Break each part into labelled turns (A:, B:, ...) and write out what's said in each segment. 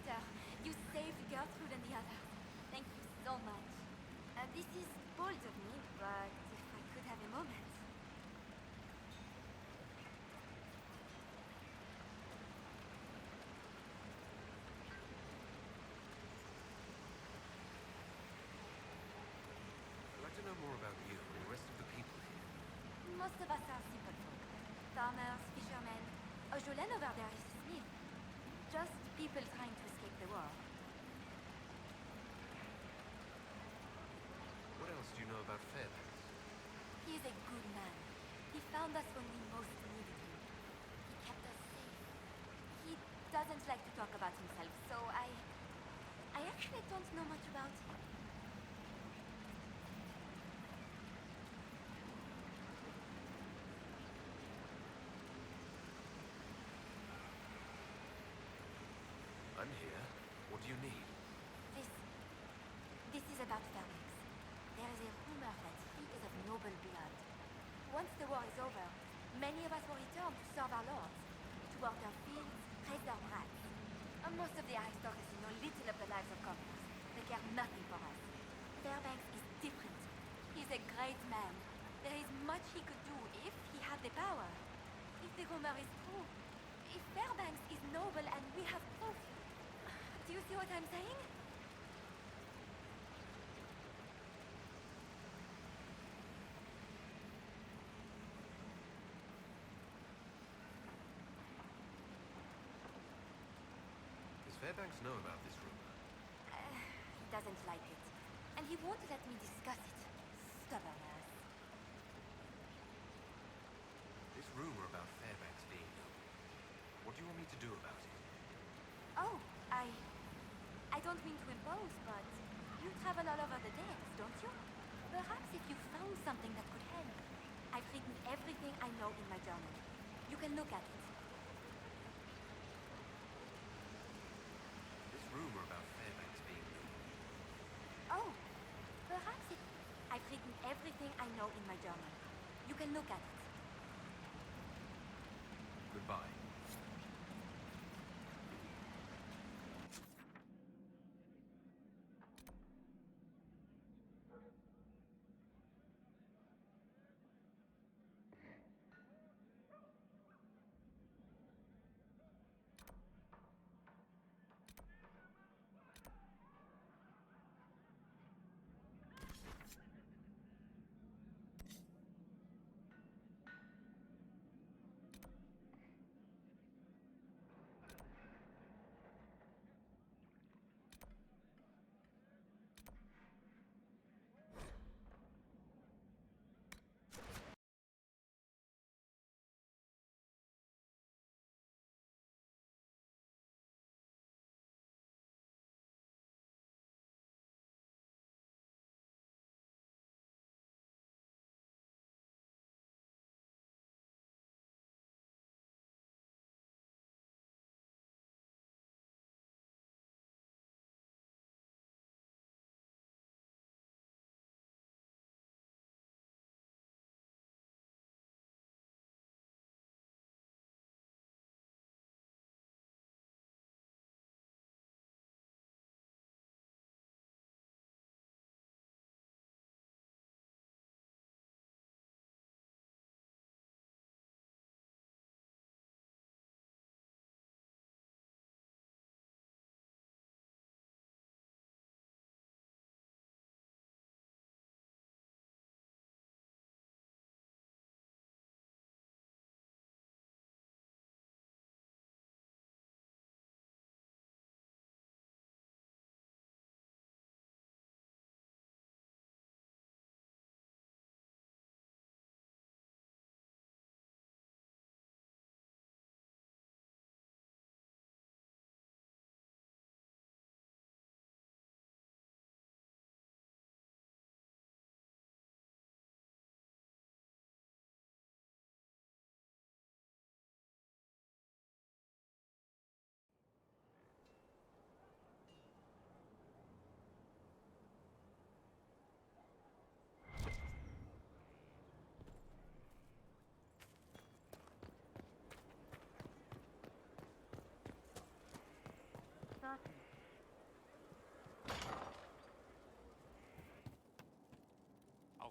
A: Peter. You saved Gertrude and the others. Thank you so much. This is bold of me, but if I could have a moment.
B: I'd like to know more about you and the rest of the people here.
A: Most of us are simple folk. Farmers, fishermen. Jolene over there is a smith. Just people trying to escape the war.
B: What else do you know about Fairbanks?
A: He is a good man. He found us when we most needed him. He kept us safe. He doesn't like to talk about himself, so I actually don't know much about him.
B: I'm here. What do you need?
A: This is about Fairbanks. There is a rumor that he is of noble blood. Once the war is over, many of us will return to serve our lords, to work their fields, raise their brats. Most of the aristocracy know little of the lives of commoners. They care nothing for us. Fairbanks is different. He is a great man. There is much he could do if he had the power. If the rumor is true, if Fairbanks is noble and we have proof. Do you see what I'm saying?
B: Does Fairbanks know about this rumor?
A: He doesn't like it. And he won't let me discuss it. Stubborn ass.
B: This rumor about Fairbanks being noble. What do you want me to do about it?
A: Oh, I don't mean to impose, but you travel all over the dales, don't you? Perhaps if you found something that could help. I've written everything I know in my journal. You can look at it.
B: This rumor about Fairbanks being noble.
A: Oh, perhaps if... I've written everything I know in my journal. You can look at it.
B: Goodbye.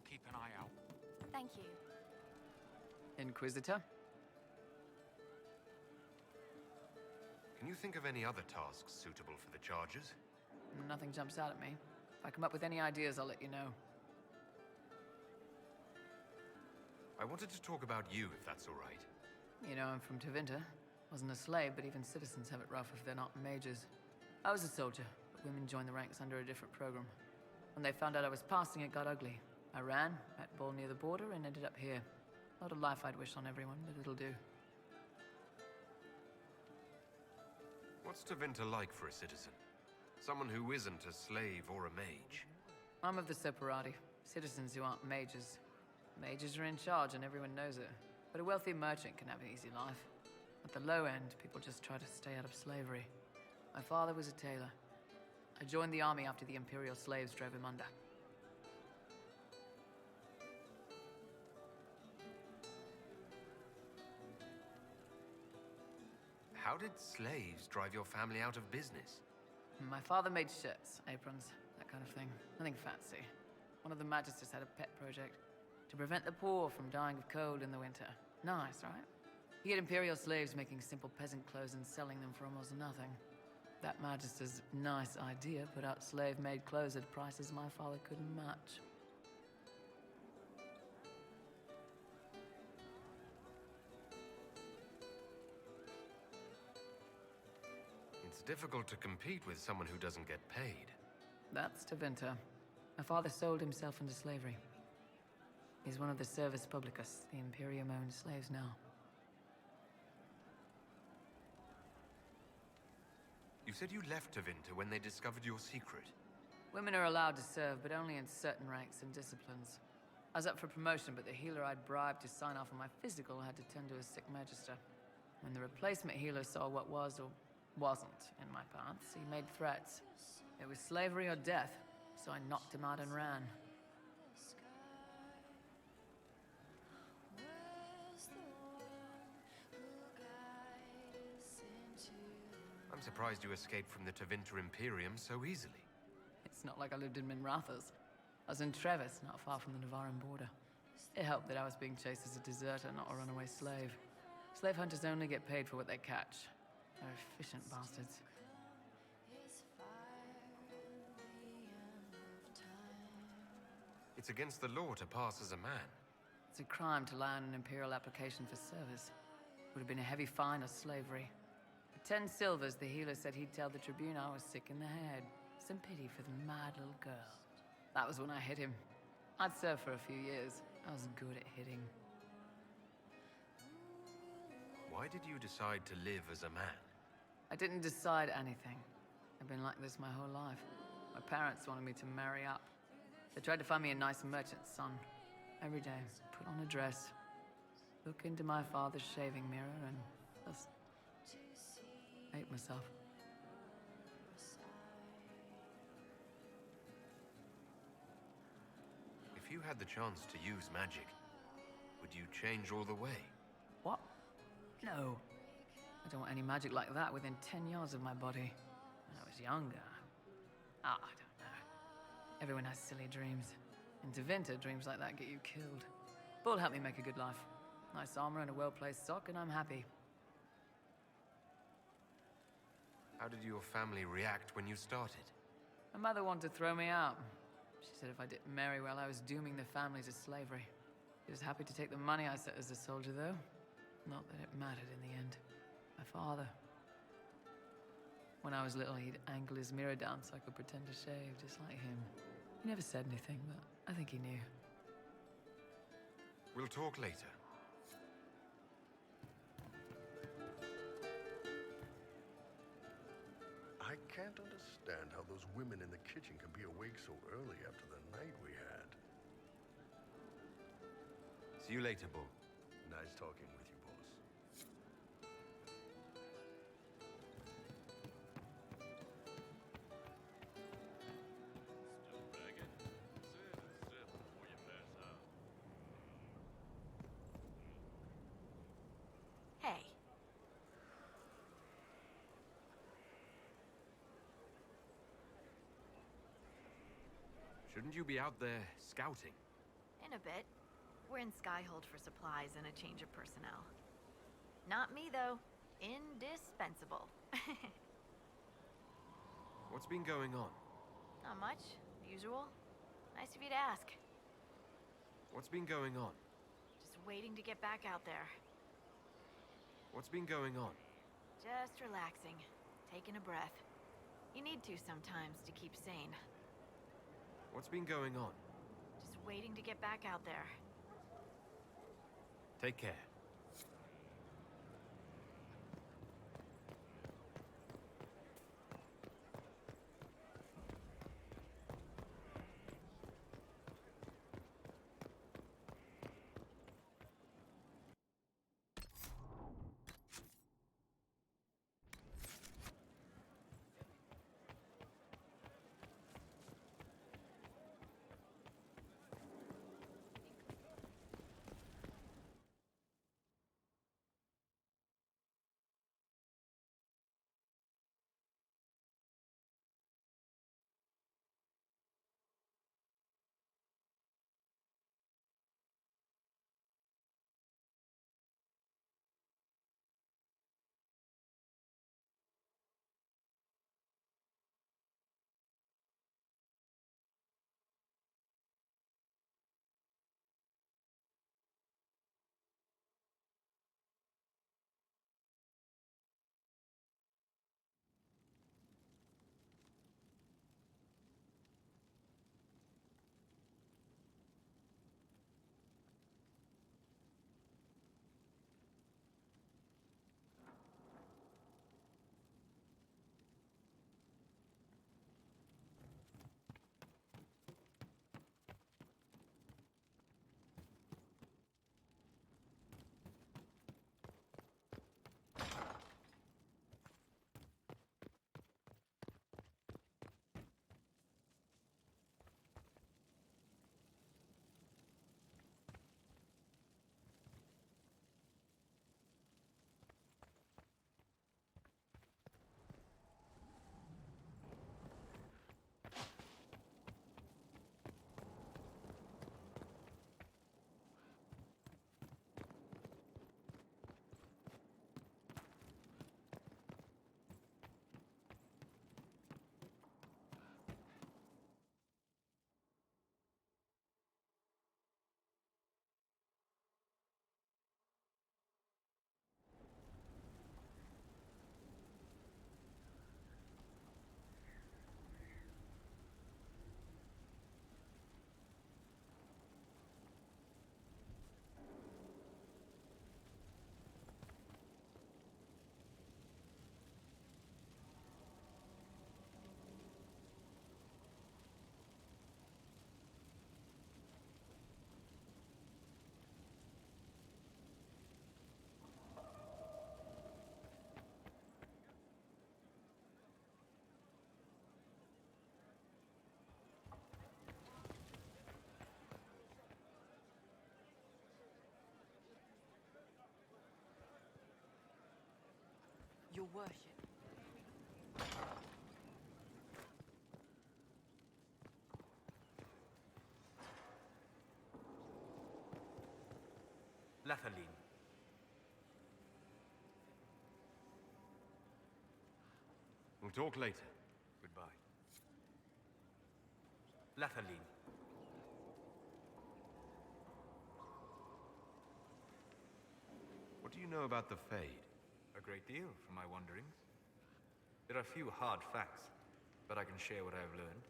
C: I'll keep an eye out.
A: Thank you.
D: Inquisitor?
B: Can you think of any other tasks suitable for the charges?
D: Nothing jumps out at me. If I come up with any ideas, I'll let you know.
B: I wanted to talk about you, if that's all right.
D: You know, I'm from Tevinter. Wasn't a slave, but even citizens have it rough if they're not mages. I was a soldier, but women joined the ranks under a different program. When they found out I was passing, it got ugly. I ran, met Bull near the border, and ended up here. Not a life I'd wish on everyone, but it'll do.
B: What's Tevinter like for a citizen? Someone who isn't a slave or a mage.
D: I'm of the Separati, citizens who aren't mages. Mages are in charge and everyone knows it. But a wealthy merchant can have an easy life. At the low end, people just try to stay out of slavery. My father was a tailor. I joined the army after the Imperial slaves drove him under.
B: How did slaves drive your family out of business?
D: My father made shirts, aprons, that kind of thing. Nothing fancy. One of the magisters had a pet project to prevent the poor from dying of cold in the winter. Nice, right? He had Imperial slaves making simple peasant clothes and selling them for almost nothing. That magister's nice idea put out slave-made clothes at prices my father couldn't match.
B: It's difficult to compete with someone who doesn't get paid.
D: That's Tevinter. My father sold himself into slavery. He's one of the Servus Publicus, the Imperium-owned slaves now.
B: You said you left Tevinter when they discovered your secret.
D: Women are allowed to serve, but only in certain ranks and disciplines. I was up for promotion, but the healer I'd bribed to sign off on my physical had to tend to a sick magister. When the replacement healer saw what was or wasn't in my paths, he made threats. It was slavery or death, so I knocked him out and ran.
B: I'm surprised you escaped from the Tevinter Imperium so easily.
D: It's not like I lived in Minrathous. I was in Trevis, not far from the Navarran border. It helped that I was being chased as a deserter, not a runaway slave. Slave hunters only get paid for what they catch. They're efficient bastards.
B: It's against the law to pass as a man.
D: It's a crime to lie on an imperial application for service. Would have been a heavy fine or slavery. For 10 silvers, the healer said he'd tell the Tribune I was sick in the head. Some pity for the mad little girl. That was when I hit him. I'd served for a few years. I was good at hitting.
B: Why did you decide to live as a man?
D: I didn't decide anything. I've been like this my whole life. My parents wanted me to marry up. They tried to find me a nice merchant's son. Every day, put on a dress, look into my father's shaving mirror, and just hate myself.
B: If you had the chance to use magic, would you change all the way?
D: What? No. I don't want any magic like that within 10 yards of my body. When I was younger. I don't know. Everyone has silly dreams. In Tevinter, dreams like that get you killed. Bull helped me make a good life. Nice armor and a well-placed sock, and I'm happy.
B: How did your family react when you started?
D: My mother wanted to throw me out. She said if I didn't marry well, I was dooming the family to slavery. She was happy to take the money I set as a soldier, though. Not that it mattered in the end. My father. When I was little, he'd angle his mirror down so I could pretend to shave, just like him. He never said anything, but I think he knew.
B: We'll talk later.
E: I can't understand how those women in the kitchen can be awake so early after the night we had.
B: See you later, Bull.
E: Nice talking with you, boss.
A: Hey.
B: Shouldn't you be out there scouting?
C: In a bit. We're in Skyhold for supplies and a change of personnel. Not me, though. Indispensable.
B: What's been going on?
C: Not much. Usual. Nice of you to ask.
B: What's been going on?
C: Just waiting to get back out there.
B: What's been going on?
C: Just relaxing. Taking a breath. You need to sometimes to keep sane.
B: What's been going on?
C: Just waiting to get back out there.
B: Take care.
F: Your worship.
G: Lathaline.
B: We'll talk later.
G: Goodbye. Lathaline.
B: What do you know about the Fade?
G: A great deal from my wanderings. There are few hard facts, but I can share what I have learned.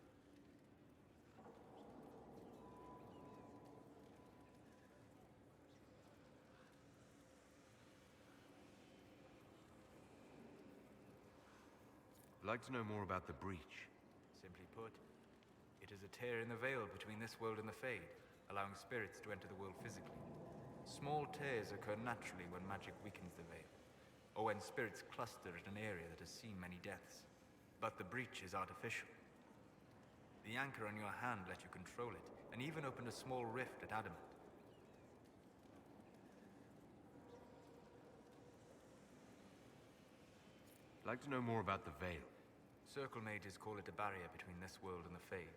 B: I'd like to know more about the breach.
G: Simply put, it is a tear in the veil between this world and the Fade, allowing spirits to enter the world physically. Small tears occur naturally when magic weakens the veil, or when spirits cluster at an area that has seen many deaths. But the breach is artificial. The anchor on your hand let you control it, and even opened a small rift at adamant.
B: I'd like to know more about the Veil.
G: Circle mages call it a barrier between this world and the Fade,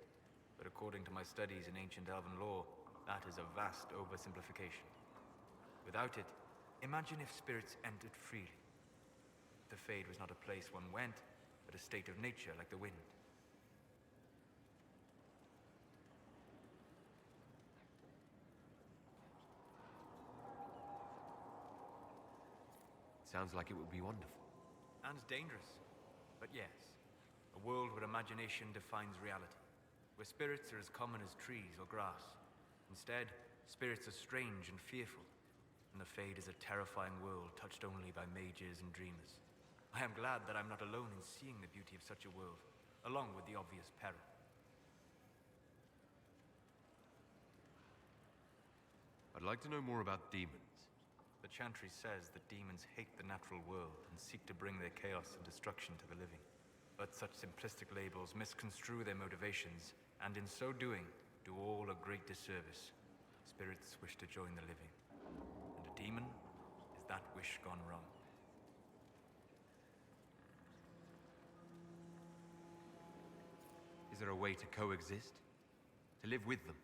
G: but according to my studies in ancient elven lore, That is a vast oversimplification. Without it, imagine if spirits entered freely. The Fade was not a place one went, but a state of nature like the wind.
B: Sounds like it would be wonderful.
G: And dangerous. But yes, a world where imagination defines reality. Where spirits are as common as trees or grass. Instead, spirits are strange and fearful. And the Fade is a terrifying world touched only by mages and dreamers. I am glad that I'm not alone in seeing the beauty of such a world, along with the obvious peril.
B: I'd like to know more about demons.
G: The Chantry says that demons hate the natural world and seek to bring their chaos and destruction to the living. But such simplistic labels misconstrue their motivations, and in so doing, do all a great disservice. Spirits wish to join the living, and a demon is that wish gone wrong.
B: Is there a way to coexist? To live with them?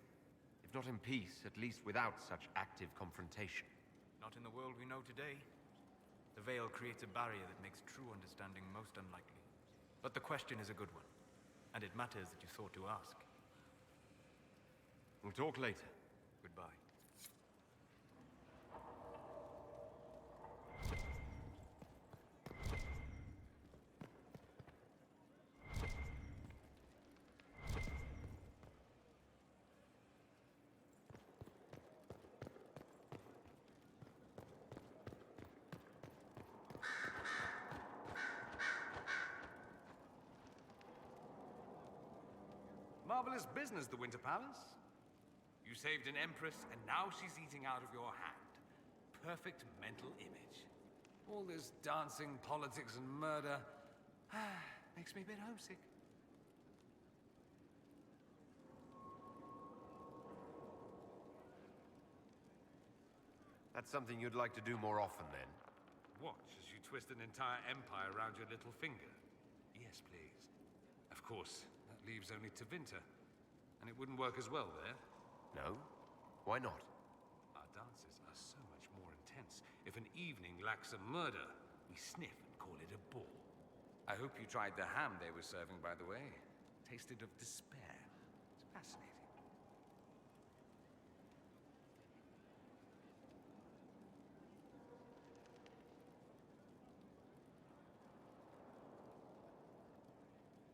B: If not in peace, at least without such active confrontation?
G: Not in the world we know today. The veil creates a barrier that makes true understanding most unlikely. But the question is a good one, and it matters that you thought to ask.
B: We'll talk later.
G: Goodbye.
H: Marvelous business, the Winter Palace. You saved an empress, and now she's eating out of your hand. Perfect mental image. All this dancing, politics, and murder makes me a bit homesick.
B: That's something you'd like to do more often, then?
H: Watch as you twist an entire empire around your little finger. Yes, please. Of course, that leaves only Tevinter. And it wouldn't work as well there.
B: No? Why not?
H: Our dances are so much more intense. If an evening lacks a murder, we sniff and call it a ball. I hope you tried the ham they were serving, by the way. Tasted of despair. It's fascinating.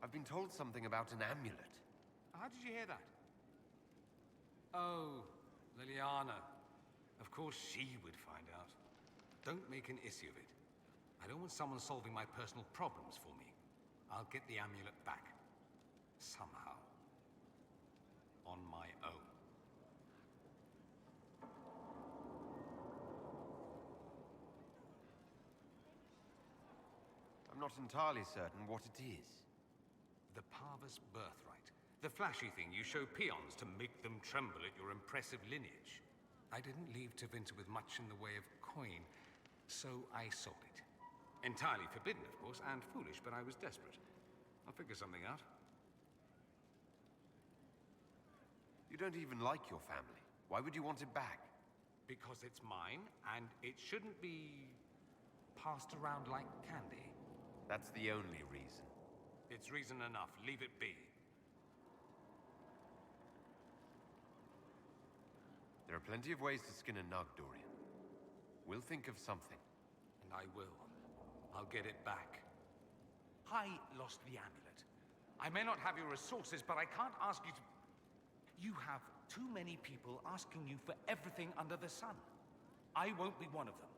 B: I've been told something about an amulet.
H: How did you hear that? Oh, Liliana. Of course she would find out. Don't make an issue of it. I don't want someone solving my personal problems for me. I'll get the amulet back. Somehow. On my own.
B: I'm not entirely certain what it is.
H: The Parva's birthright. The flashy thing you show peons to make them tremble at your impressive lineage. I didn't leave Tevinter with much in the way of coin, so I sold it. Entirely forbidden, of course, and foolish, but I was desperate. I'll figure something out.
B: You don't even like your family. Why would you want it back?
H: Because it's mine, and it shouldn't be passed around like candy.
B: That's the only reason.
H: It's reason enough. Leave it be.
B: There are plenty of ways to skin a nug, Dorian. We'll think of something.
H: And I will. I'll get it back. I lost the amulet. I may not have your resources, but I can't ask you to... You have too many people asking you for everything under the sun. I won't be one of them.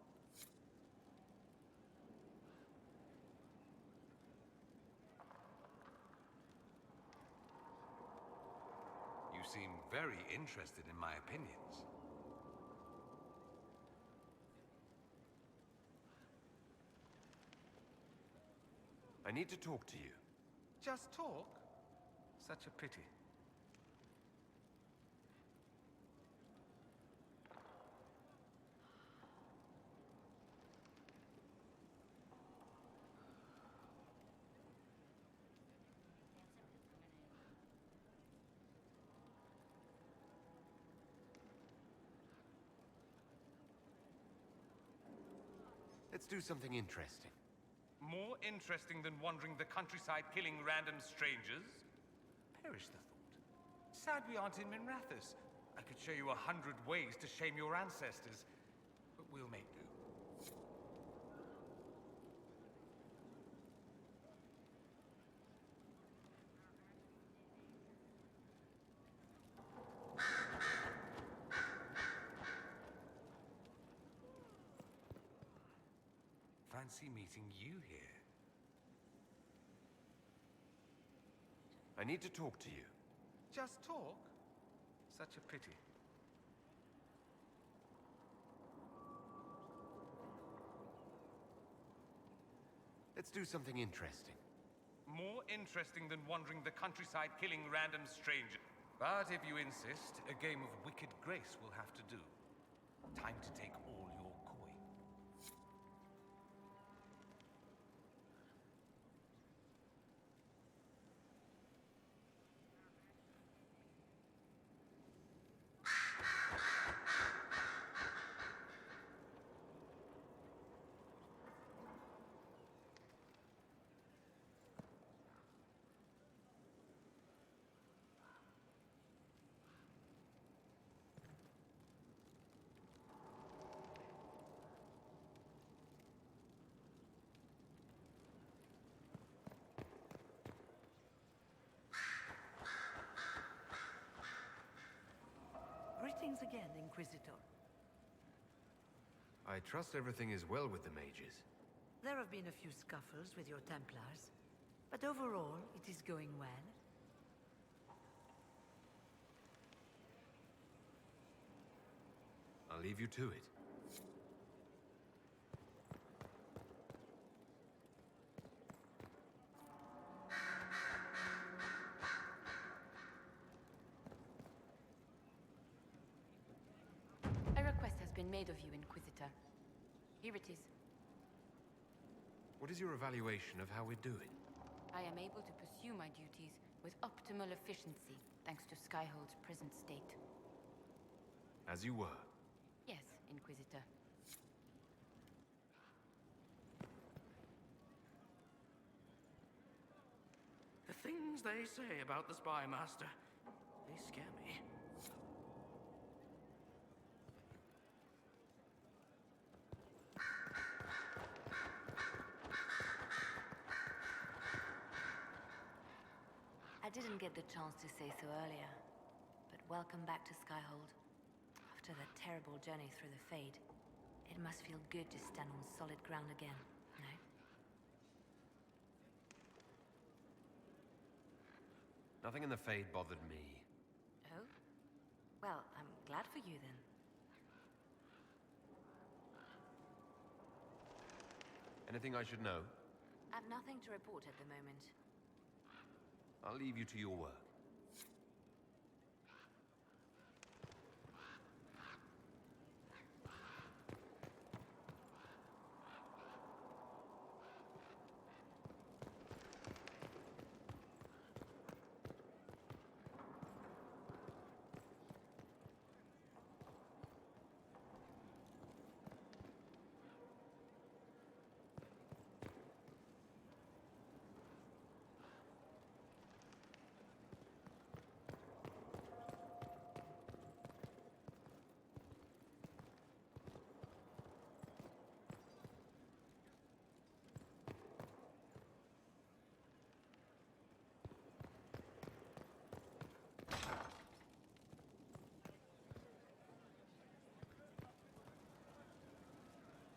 H: You seem very interested in my opinions.
B: I need to talk to you.
H: Just talk? Such a pity.
B: do something interesting.
H: More interesting than wandering the countryside killing random strangers? Perish the thought. Sad we aren't in Minrathous. I could show you 100 ways to shame your ancestors, but we'll make do. Fancy meeting you here.
B: I need to talk to you.
H: Just talk? Such a pity.
B: Let's do something interesting.
H: More interesting than wandering the countryside killing random strangers. But if you insist, a game of Wicked Grace will have to do. Time to take all your coin.
F: Greetings again, Inquisitor.
B: I trust everything is well with the mages.
F: There have been a few scuffles with your Templars, but overall, it is going well.
B: I'll leave you to it.
I: A request has been made of you, Inquisitor. Here it is.
B: What is your evaluation of how we're doing?
I: I am able to pursue my duties with optimal efficiency, thanks to Skyhold's present state.
B: As you were.
I: Yes, Inquisitor.
J: The things they say about the Spy Master, they scare me.
A: I didn't get the chance to say so earlier, but welcome back to Skyhold. After that terrible journey through the Fade, it must feel good to stand on solid ground again, no?
B: Nothing in the Fade bothered me.
A: Oh? Well, I'm glad for you then.
B: Anything I should know?
A: I've nothing to report at the moment.
B: I'll leave you to your work.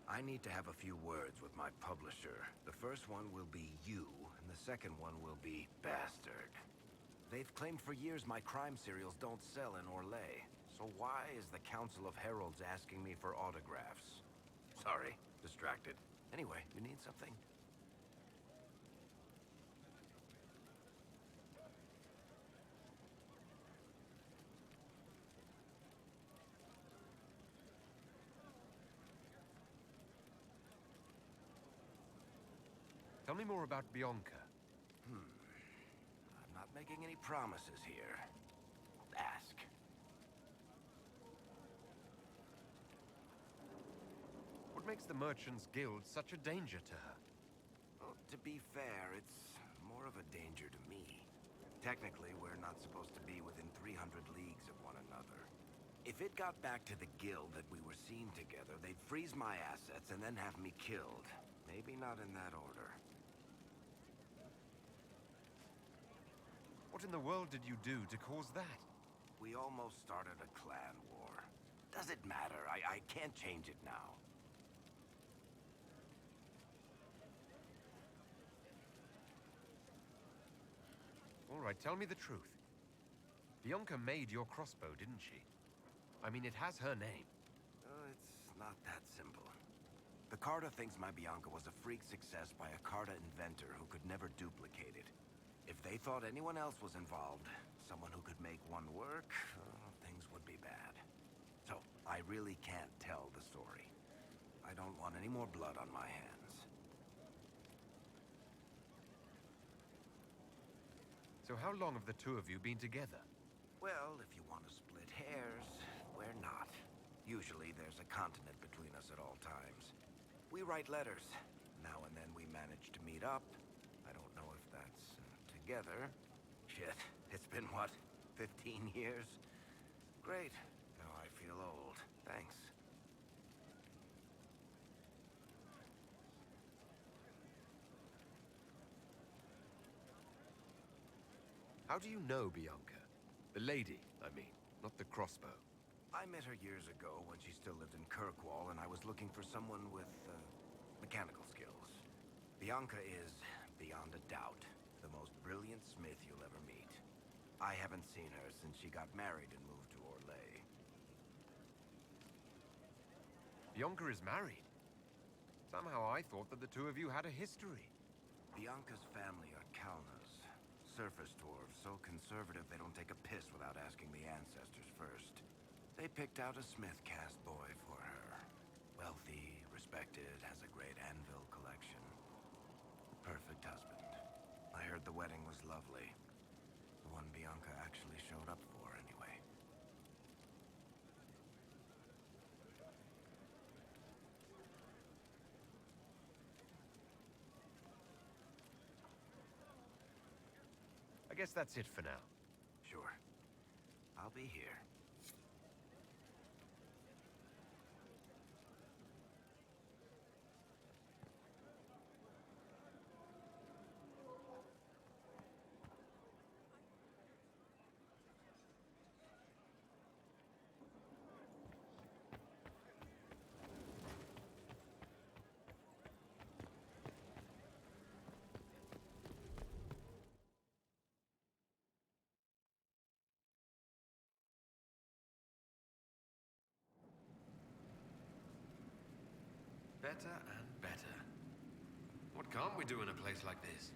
K: I need to have a few words with my publisher. The first one will be you, and the second one will be Bastard. They've claimed for years my crime serials don't sell in Orlais. So why is the Council of Heralds asking me for autographs? Sorry, distracted. Anyway, you need something?
B: Tell me more about Bianca.
K: I'm not making any promises here. Ask.
B: What What makes the Merchants Guild such a danger to her?
K: Well, to be fair, it's more of a danger to me. Technically, we're not supposed to be within 300 leagues of one another. If it got back to the guild that we were seen together, they'd freeze my assets and then have me killed. Maybe not in that order.
B: What in the world did you do to cause that?
K: We almost started a clan war. Does it matter? I can't change it now.
B: All right, tell me the truth. Bianca made your crossbow, didn't she? I mean, it has her name.
K: It's not that simple. The Carta thinks my Bianca was a freak success by a Carta inventor who could never duplicate it. If they thought anyone else was involved, someone who could make one work, things would be bad. So, I really can't tell the story. I don't want any more blood on my hands.
B: So how long have the two of you been together?
K: Well, if you want to split hairs, we're not. Usually there's a continent between us at all times. We write letters. Now and then we manage to meet up. I don't know if that's together. Shit, it's been what, 15 years? Great. Now I feel old. Thanks.
B: How do you know Bianca? The lady, I mean, not the crossbow.
K: I met her years ago when she still lived in Kirkwall, and I was looking for someone with, mechanical skills. Bianca is, beyond a doubt, the most brilliant smith you'll ever meet. I haven't seen her since she got married and moved to Orlais.
B: Bianca is married. Somehow I thought that the two of you had a history.
K: Bianca's family are Kalnas. Surface dwarves, so conservative they don't take a piss without asking the ancestors first. They picked out a smith caste boy for her. Wealthy, respected, has a great anvil collection. The perfect husband. I heard the wedding was lovely. The one Bianca actually showed up for, anyway.
B: I guess that's it for now.
K: Sure. I'll be here.
B: Better and better. What can't we do in a place like this?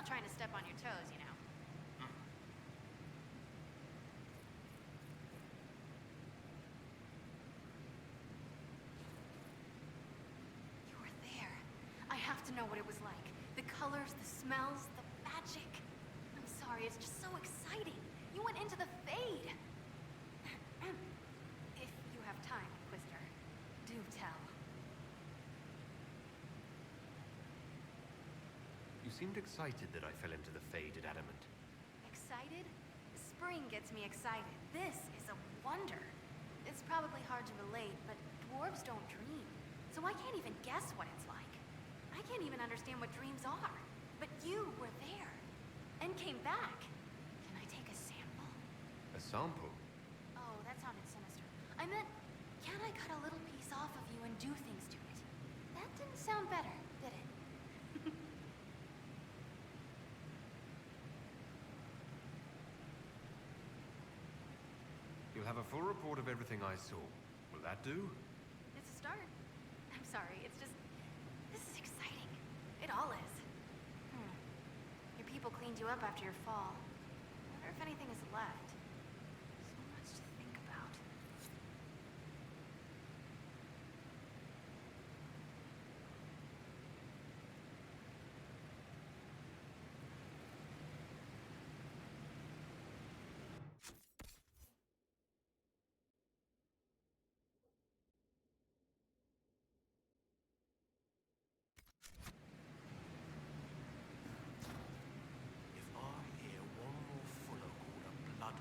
C: not trying to step on your toes, you know. You were there. I have to know what it was like. The colors, the smells, the magic. I'm sorry, it's just so exciting. You went into the Fade. If you have time, Inquisitor, do tell.
B: You seemed excited that I fell into the faded adamant.
C: Excited? Spring gets me excited. This is a wonder. It's probably hard to relate, but dwarves don't dream. So I can't even guess what it's like. I can't even understand what dreams are. But you were there. And came back. Can I take a sample?
B: A sample?
C: Oh, that sounded sinister. I meant, can I cut a little piece off of you and do things to it? That didn't sound better, did it?
B: You'll have a full report of everything I saw. Will that do?
C: It's a start. I'm sorry, it's just... This is exciting. It all is. Your people cleaned you up after your fall. I wonder if anything is left. So much to think about.
L: If I hear one more fuller called a blood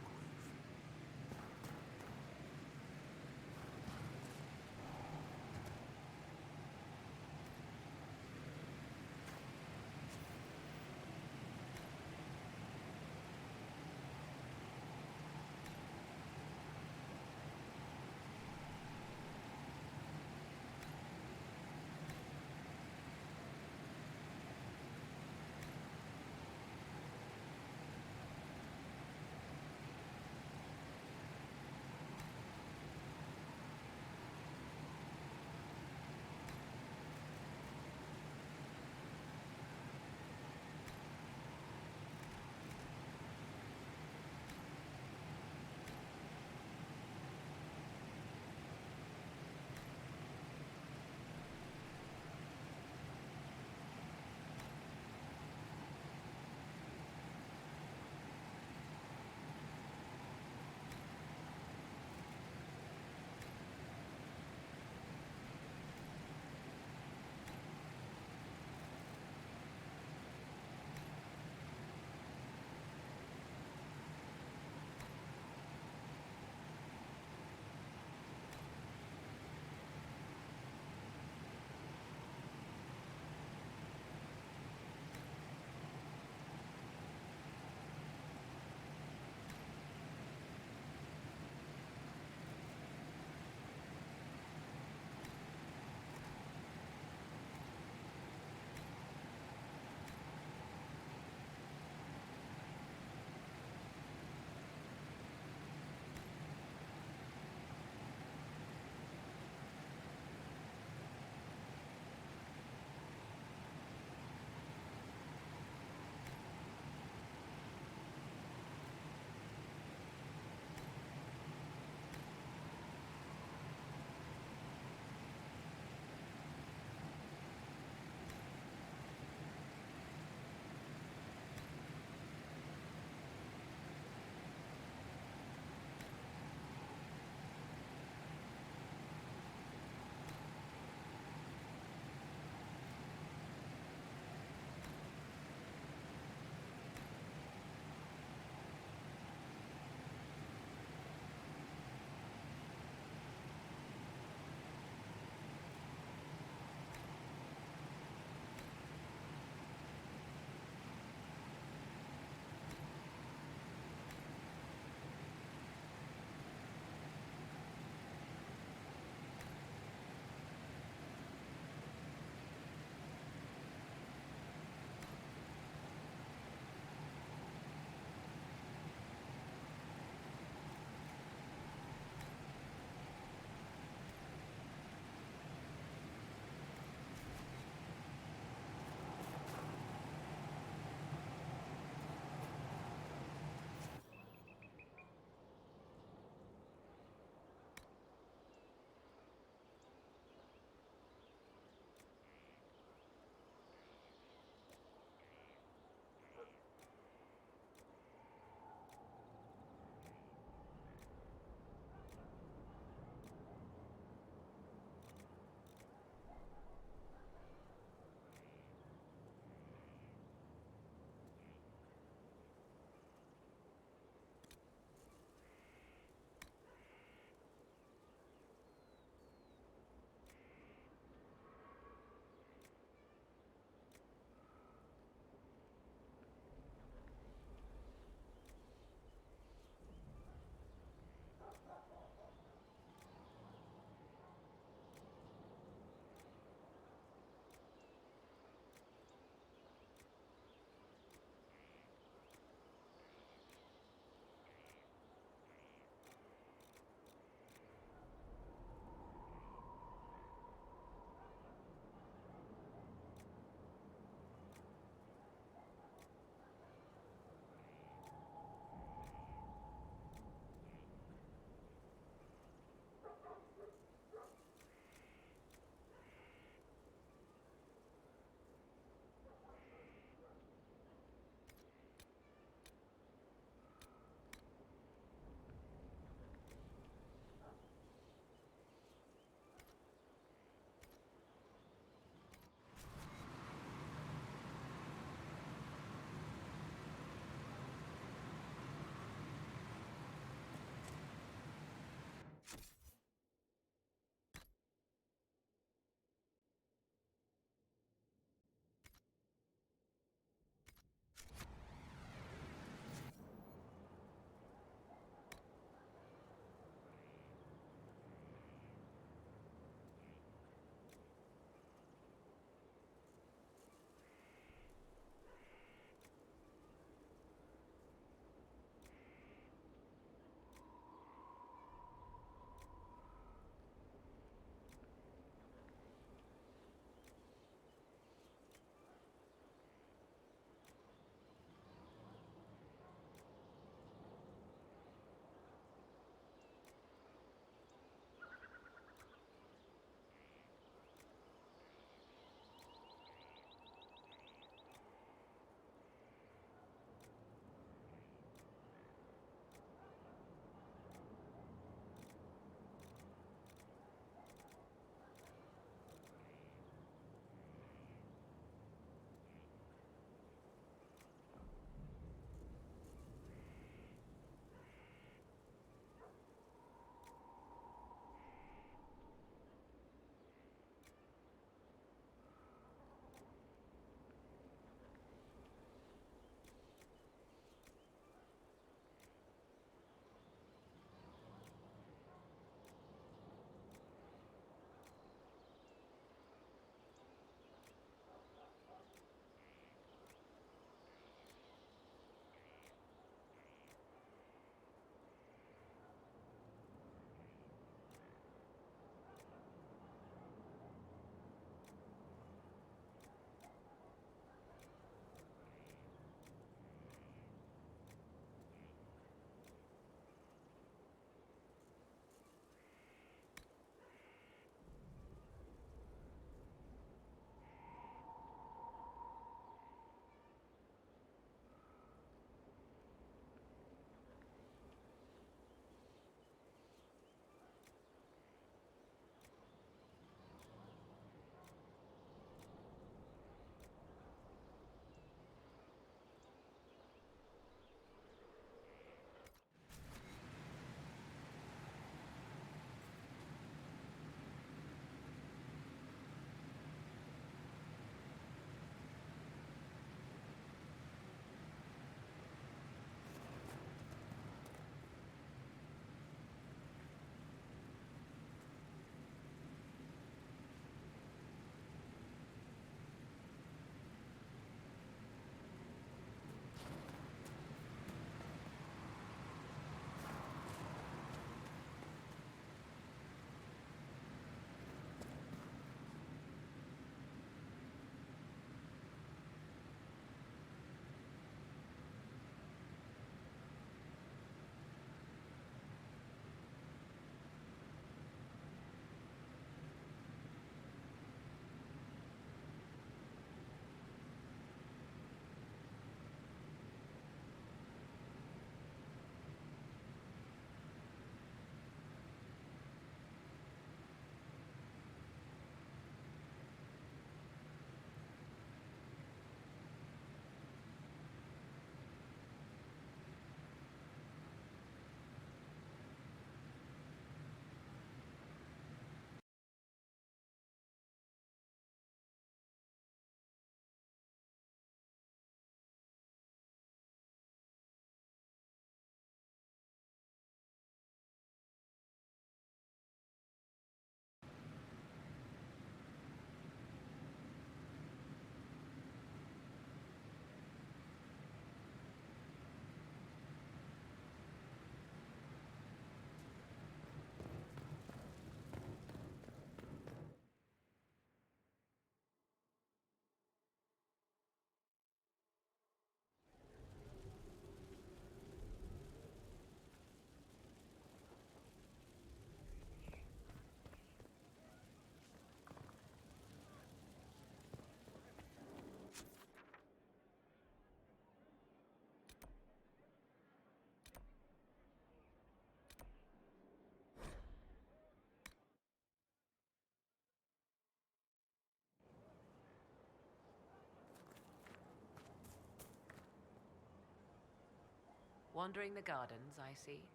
D: Wandering the gardens, I see.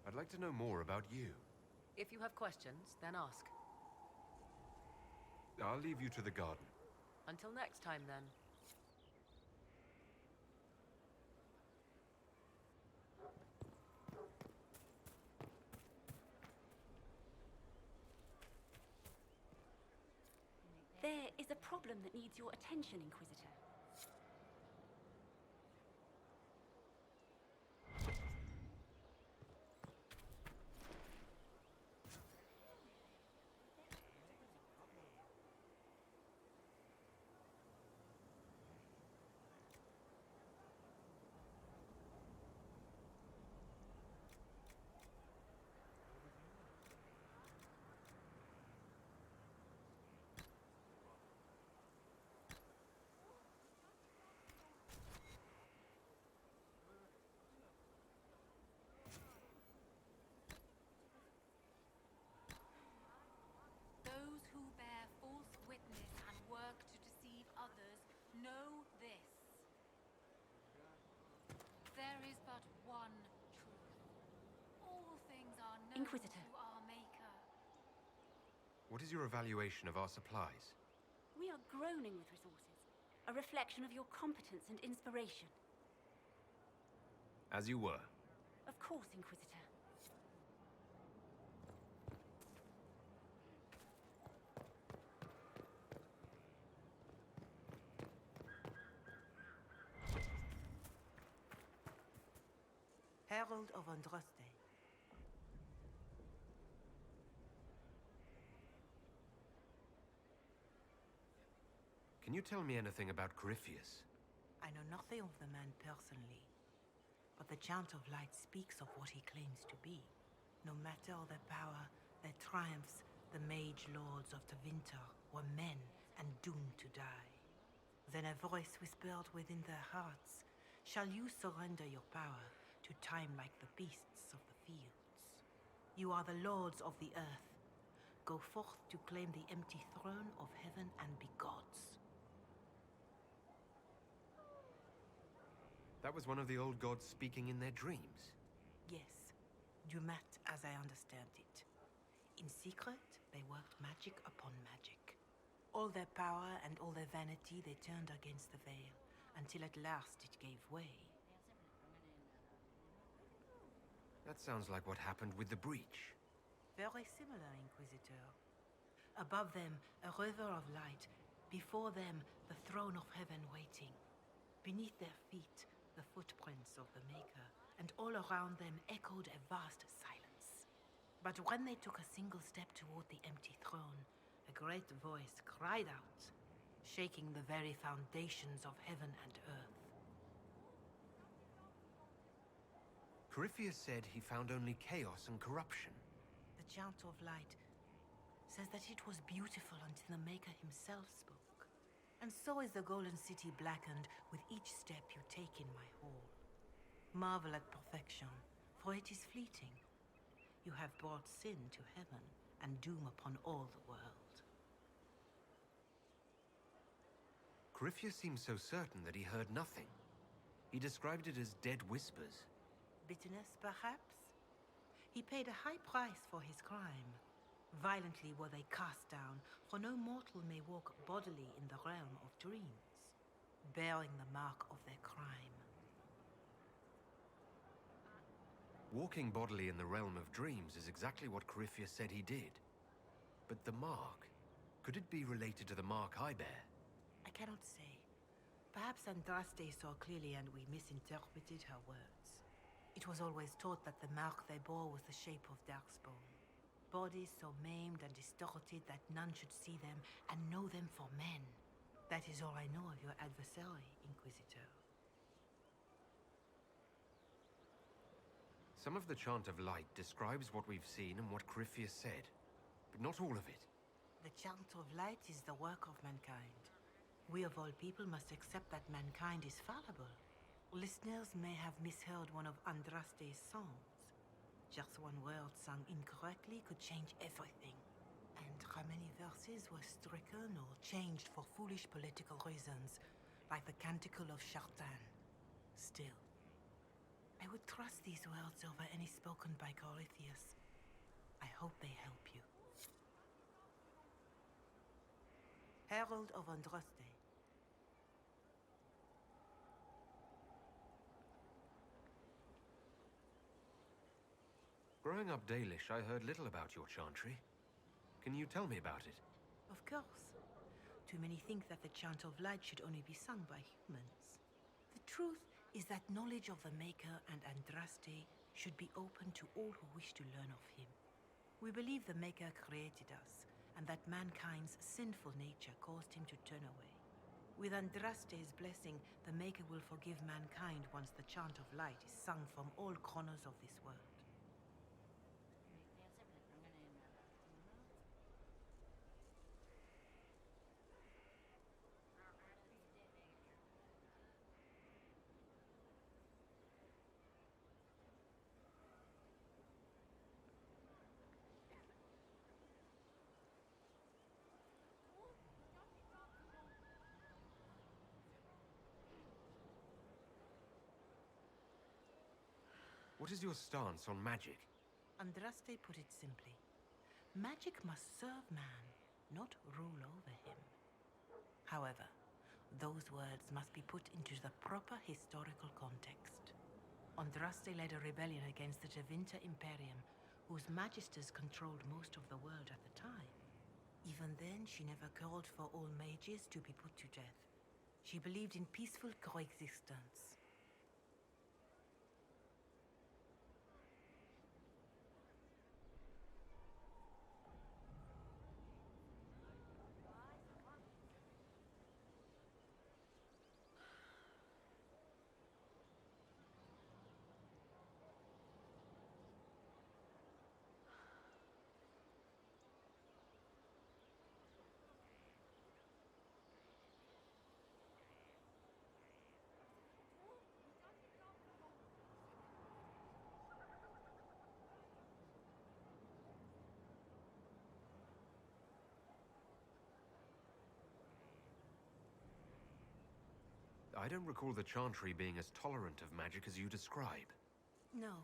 B: I'd like to know more about you.
D: If you have questions, then ask.
B: I'll leave you to the garden.
D: Until next time, then.
L: There is a problem that needs your attention, Inquisitor.
I: Those who bear false witness and work to deceive others know this. There is but one truth. All things are known
L: Inquisitor.
I: to our Maker.
B: What is your evaluation of our supplies?
L: We are groaning with resources, a reflection of your competence and inspiration.
B: As you were.
L: Of course, Inquisitor.
F: Herald of Andraste.
B: Can you tell me anything about Corypheus?
F: I know nothing of the man personally, but the Chant of Light speaks of what he claims to be. No matter their power, their triumphs, the mage lords of Tevinter were men and doomed to die. Then a voice whispered within their hearts, "Shall you surrender your power to time like the beasts of the fields? You are the lords of the earth. Go forth to claim the empty throne of heaven and be gods."
B: That was one of the old gods speaking in their dreams.
F: Yes, Dumat as I understand it. In secret, they worked magic upon magic. All their power and all their vanity they turned against the veil, until at last it gave way.
B: That sounds like what happened with the breach.
F: Very similar, Inquisitor. Above them, a river of light. Before them, the throne of heaven waiting. Beneath their feet, the footprints of the Maker, and all around them echoed a vast silence. But when they took a single step toward the empty throne, a great voice cried out, shaking the very foundations of heaven and earth.
B: Corypheus said he found only chaos and corruption.
F: The Chant of Light says that it was beautiful until the Maker himself spoke. And so is the Golden City blackened with each step you take in my hall. Marvel at perfection, for it is fleeting. You have brought sin to heaven and doom upon all the world.
B: Corypheus seemed so certain that he heard nothing. He described it as dead whispers.
F: Bitterness, perhaps? He paid a high price for his crime. Violently were they cast down, for no mortal may walk bodily in the realm of dreams, bearing the mark of their crime.
B: Walking bodily in the realm of dreams is exactly what Corypheus said he did. But the mark, could it be related to the mark I bear?
F: I cannot say. Perhaps Andraste saw clearly and we misinterpreted her words. It was always taught that the mark they bore was the shape of Darkspawn. Bodies so maimed and distorted that none should see them and know them for men. That is all I know of your adversary, Inquisitor.
B: Some of the Chant of Light describes what we've seen and what Corypheus said, but not all of it.
F: The Chant of Light is the work of mankind. We of all people must accept that mankind is fallible. Listeners may have misheard one of Andraste's songs. Just one word sung incorrectly could change everything. And how many verses were stricken or changed for foolish political reasons, like the Canticle of Chartan. Still, I would trust these words over any spoken by Corypheus. I hope they help you. Herald of Andraste.
B: Growing up Dalish, I heard little about your chantry. Can you tell me about it?
F: Of course. Too many think that the Chant of Light should only be sung by humans. The truth is that knowledge of the Maker and Andraste should be open to all who wish to learn of him. We believe the Maker created us, and that mankind's sinful nature caused him to turn away. With Andraste's blessing, the Maker will forgive mankind once the Chant of Light is sung from all corners of this world.
B: What is your stance on magic?
F: Andraste put it simply. Magic must serve man, not rule over him. However, those words must be put into the proper historical context. Andraste led a rebellion against the Tevinter Imperium, whose magisters controlled most of the world at the time. Even then, she never called for all mages to be put to death. She believed in peaceful coexistence.
B: I don't recall the chantry being as tolerant of magic as you describe.
F: No.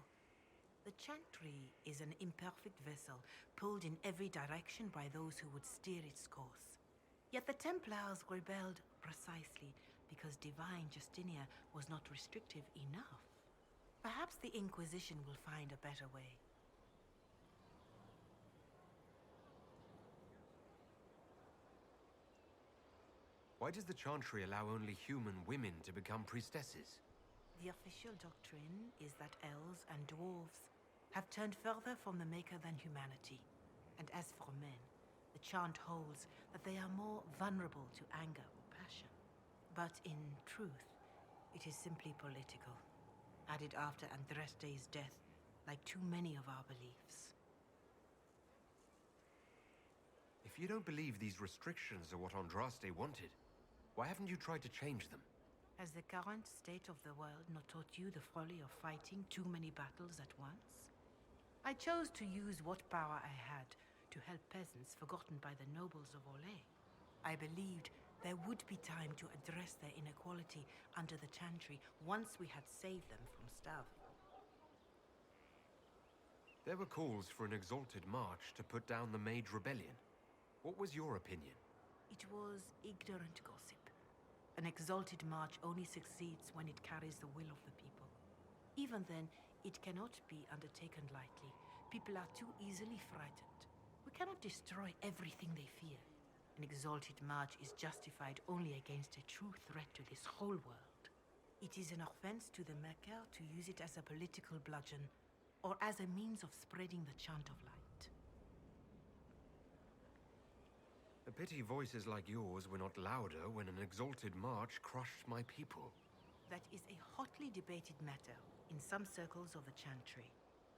F: The chantry is an imperfect vessel, pulled in every direction by those who would steer its course. Yet the Templars rebelled precisely because divine Justinia was not restrictive enough. Perhaps the Inquisition will find a better way.
B: Why does the chantry allow only human women to become priestesses?
F: The official doctrine is that elves and dwarves have turned further from the Maker than humanity. And as for men, the chant holds that they are more vulnerable to anger or passion. But in truth, it is simply political, added after Andraste's death, like too many of our beliefs.
B: If you don't believe these restrictions are what Andraste wanted, why haven't you tried to change them?
F: Has the current state of the world not taught you the folly of fighting too many battles at once? I chose to use what power I had to help peasants forgotten by the nobles of Orlais. I believed there would be time to address their inequality under the chantry once we had saved them from starving.
B: There were calls for an exalted march to put down the Mage Rebellion. What was your opinion?
F: It was ignorant gossip. An exalted march only succeeds when it carries the will of the people. Even then, it cannot be undertaken lightly. People are too easily frightened. We cannot destroy everything they fear. An exalted march is justified only against a true threat to this whole world. It is an offense to the Maker to use it as a political bludgeon, or as a means of spreading the chant of light.
B: A pity voices like yours were not louder when an exalted march crushed my people.
F: That is a hotly debated matter in some circles of the chantry.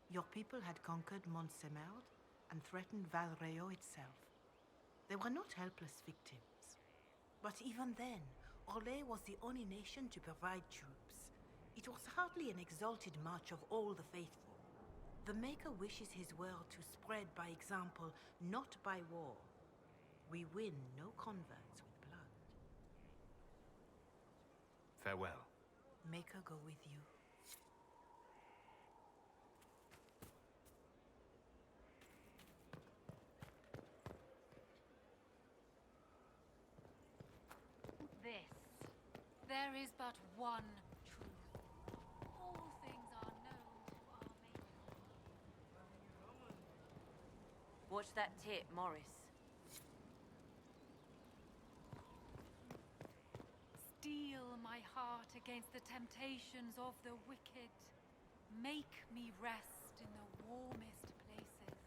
F: Your people had conquered Mont-Semelde and threatened Val Rayo itself. They were not helpless victims. But even then, Orlais was the only nation to provide troops. It was hardly an exalted march of all the faithful. The Maker wishes his world to spread by example, not by war. We win no converts with blood.
B: Farewell.
F: Make her go with you.
I: This. There is but one truth. All things are known to our maker.
A: Watch that tip, Morris.
I: Steel my heart against the temptations of the wicked. Make me rest in the warmest places.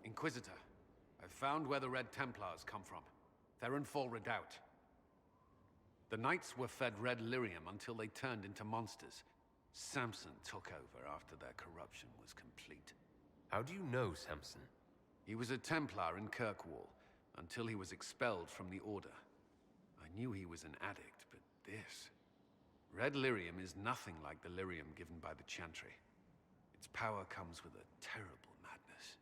M: Inquisitor, I've found where the Red Templars come from. Therenfall Redoubt. The Knights were fed red lyrium until they turned into monsters. Samson took over after their corruption was complete.
B: How do you know Samson?
M: He was a Templar in Kirkwall, until he was expelled from the Order. I knew he was an addict, but this... Red lyrium is nothing like the lyrium given by the Chantry. Its power comes with a terrible madness.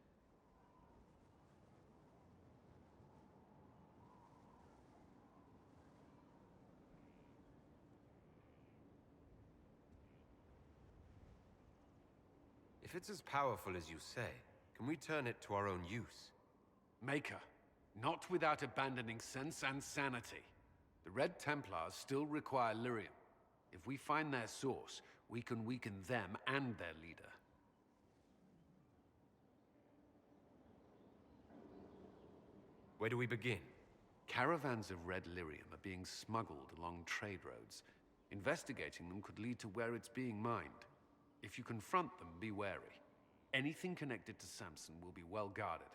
B: If it's as powerful as you say, can we turn it to our own use?
M: Maker, not without abandoning sense and sanity. The Red Templars still require lyrium. If we find their source, we can weaken them and their leader.
B: Where do we begin?
M: Caravans of red lyrium are being smuggled along trade roads. Investigating them could lead to where it's being mined. If you confront them, be wary. Anything connected to Samson will be well guarded.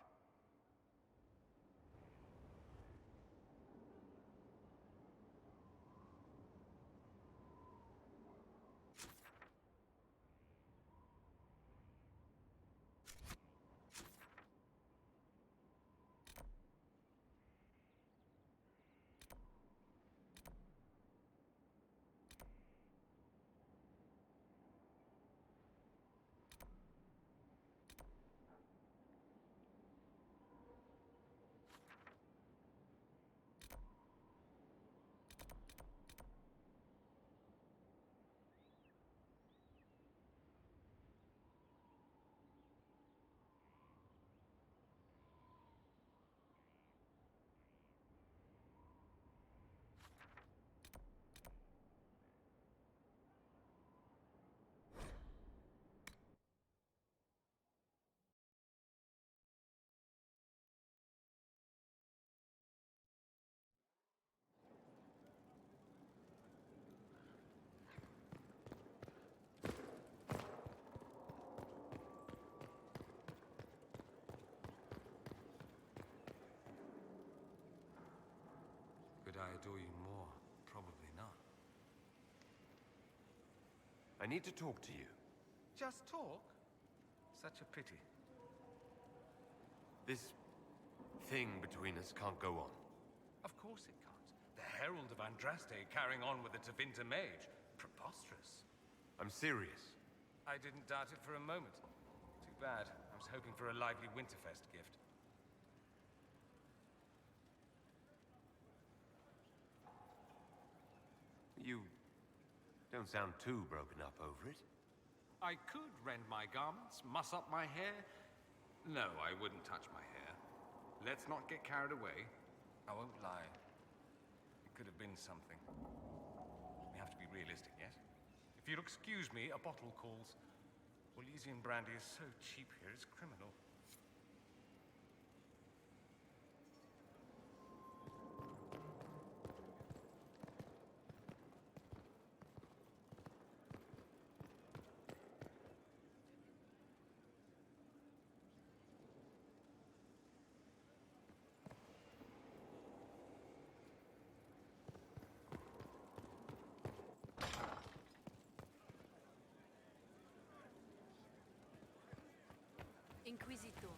H: Could I adore you more? Probably not.
B: I need to talk to you.
H: Just talk? Such a pity.
B: This thing between us can't go on.
H: Of course it can't. The Herald of Andraste carrying on with the Tevinter Mage. Preposterous.
B: I'm serious.
H: I didn't doubt it for a moment. Too bad. I was hoping for a lively Winterfest gift.
B: You don't sound too broken up over it.
H: I could rend my garments, muss up my hair. No, I wouldn't touch my hair. Let's not get carried away. I won't lie. It could have been something. We have to be realistic, yes? If you'll excuse me, a bottle calls. Wallesian brandy is so cheap here, it's criminal.
A: Inquisitor.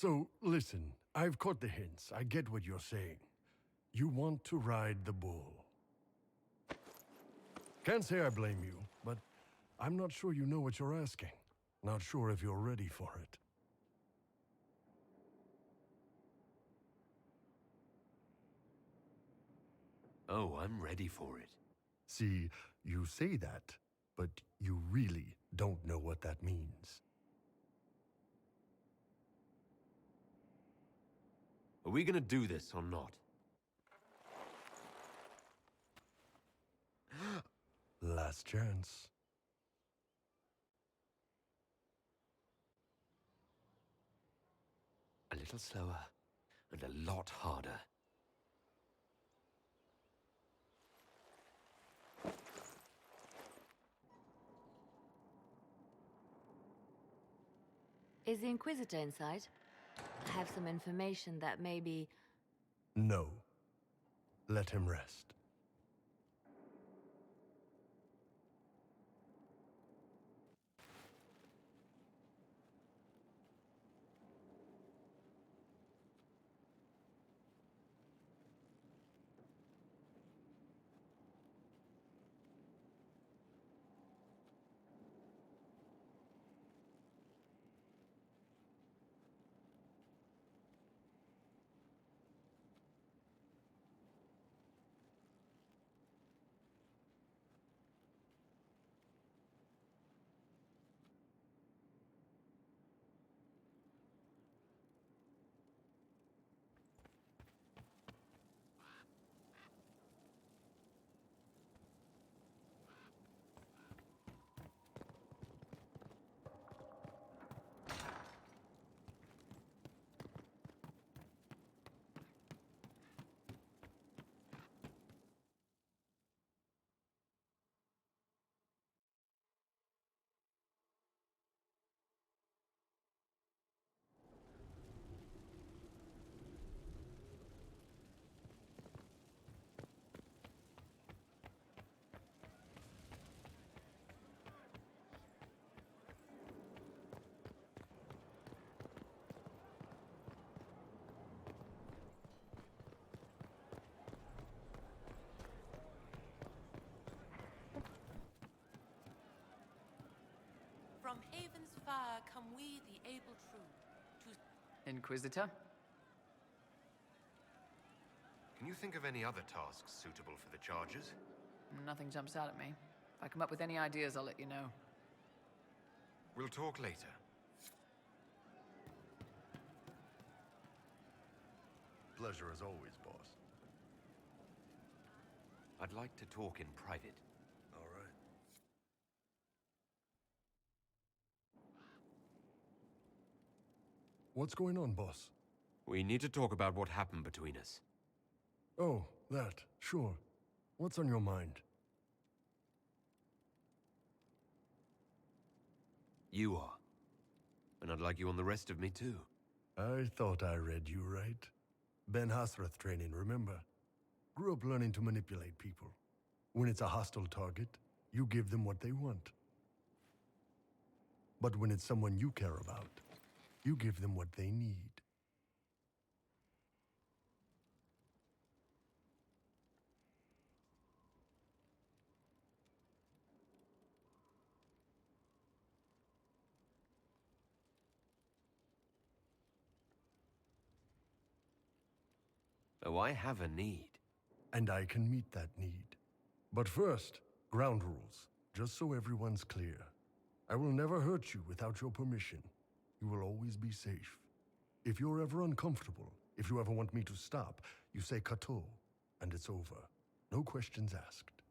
N: So, listen, I've caught the hints. I get what you're saying. You want to ride the bull. Can't say I blame you, but I'm not sure you know what you're asking. Not sure if you're ready for it.
B: Oh, I'm ready for it.
N: See, you say that, but you really don't know what that means.
B: Are we gonna do this or not?
N: Last chance.
B: A little slower, and a lot harder.
A: Is the Inquisitor inside? I have some information that maybe...
N: No. Let him rest.
O: From Haven's fire come we, the able true, to...
D: Inquisitor?
B: Can you think of any other tasks suitable for the charges?
D: Nothing jumps out at me. If I come up with any ideas, I'll let you know.
B: We'll talk later.
E: Pleasure as always, boss.
B: I'd like to talk in private.
E: All right.
N: What's going on, boss?
B: We need to talk about what happened between us.
N: Oh, that. Sure. What's on your mind?
B: You are. And I'd like you on the rest of me, too.
N: I thought I read you right. Ben Hasrath training, remember? Grew up learning to manipulate people. When it's a hostile target, you give them what they want. But when it's someone you care about, you give them what they need.
B: Oh, I have a need.
N: And I can meet that need. But first, ground rules, just so everyone's clear. I will never hurt you without your permission. You will always be safe. If you're ever uncomfortable, if you ever want me to stop, you say "Kato," and it's over. No questions asked.